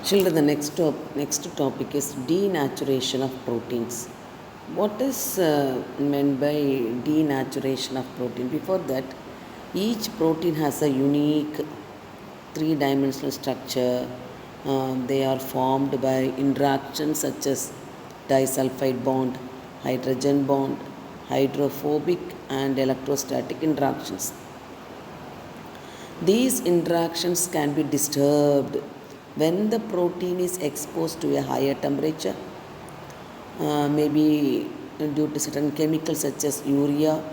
Children, the next topic is denaturation of proteins. What is meant by denaturation of protein? Before that, each protein has a unique three-dimensional structure. They are formed by interactions such as disulfide bond, hydrogen bond, hydrophobic and electrostatic interactions. These interactions can be disturbed when the protein is exposed to a higher temperature, maybe due to certain chemicals such as urea,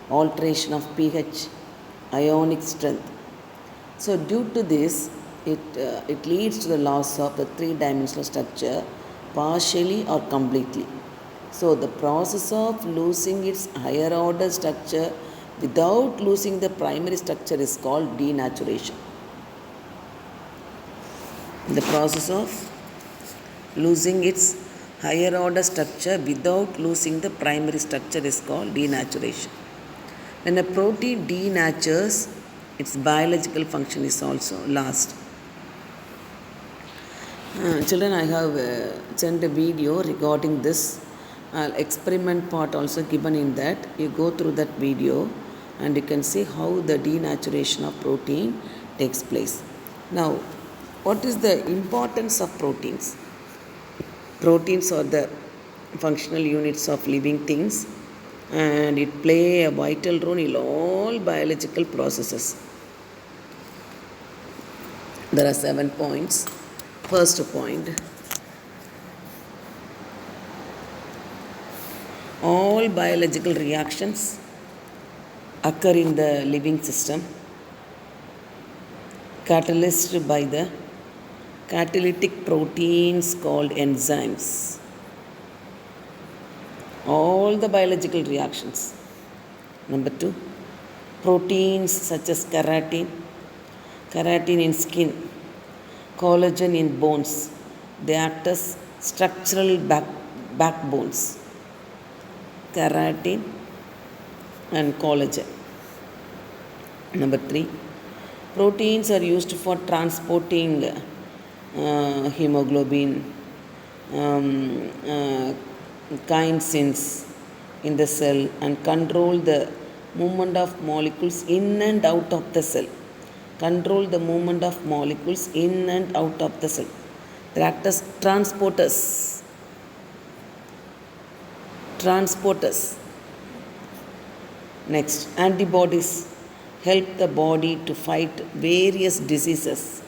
alteration of pH, ionic strength. So, due to this, it leads to the loss of the three-dimensional structure partially or completely. So, the process of losing its higher order structure without losing the primary structure is called denaturation. The process of losing its higher order structure without losing the primary structure is called denaturation. When a protein denatures, its biological function is also lost. Children, I have sent a video regarding this. Experiment part also given in that. You go through that video and you can see how the denaturation of protein takes place. Now, what is the importance of proteins? Proteins are the functional units of living things and it play a vital role in all biological processes. There are 7 points. First point, all biological reactions occur in the living system catalyzed by the catalytic proteins called enzymes. All the biological reactions. Number 2, proteins such as keratin in skin, collagen in bones, they act as structural backbones. Keratin and collagen. Number 3, proteins are used for transporting hemoglobin, kinesins in the cell and control the movement of molecules in and out of the cell. Control the movement of molecules in and out of the cell. They act as transporters. Next, antibodies help the body to fight various diseases.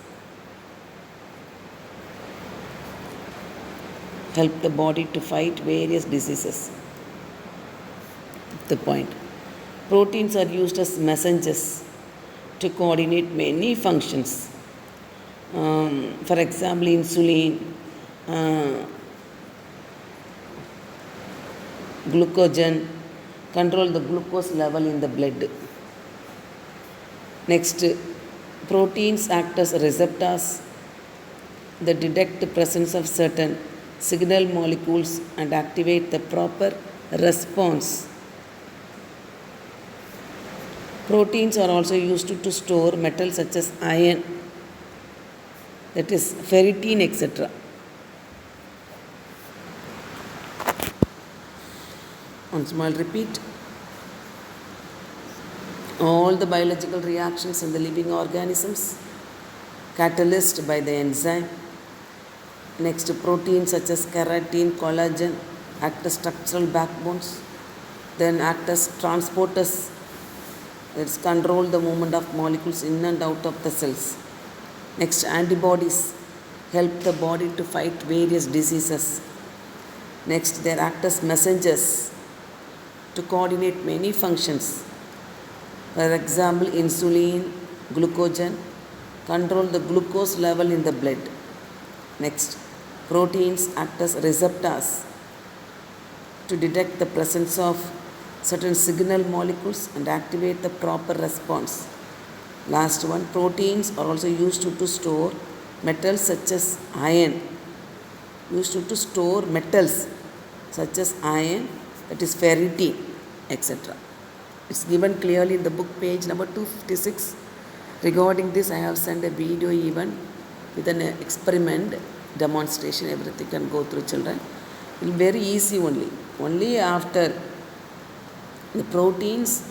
The point. Proteins are used as messengers to coordinate many functions. For example, insulin, glucogen, control the glucose level in the blood. Next, proteins act as receptors that detect the presence of certain signal molecules and activate the proper response. Proteins are also used to store metals such as iron, that is ferritin, etc. Once more I'll repeat. All the biological reactions in the living organisms catalyzed by the enzyme. Next, proteins such as keratin, collagen act as structural backbones, then act as transporters. Let's control the movement of molecules in and out of the cells. Next, antibodies help the body to fight various diseases. Next, they act as messengers to coordinate many functions. For example, insulin, glucogen control the glucose level in the blood. Next, proteins act as receptors to detect the presence of certain signal molecules and activate the proper response. Last one, proteins are also used to store metals such as iron. That is ferritin, etc. It's given clearly in the book page number 256. Regarding this, I have sent a video even. with an experiment, demonstration, everything can go through children. It will be very easy only after the proteins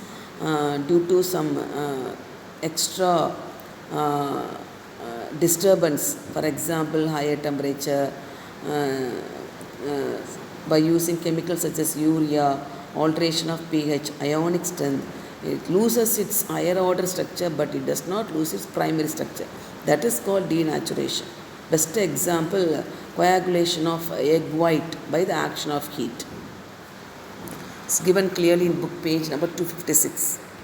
due to some extra disturbance, for example higher temperature, uh, uh, by using chemicals such as urea, alteration of pH, ionic strength, it loses its higher order structure but it does not lose its primary structure. That is called denaturation. Best example, coagulation of egg white by the action of heat. It's given clearly in book page number 256.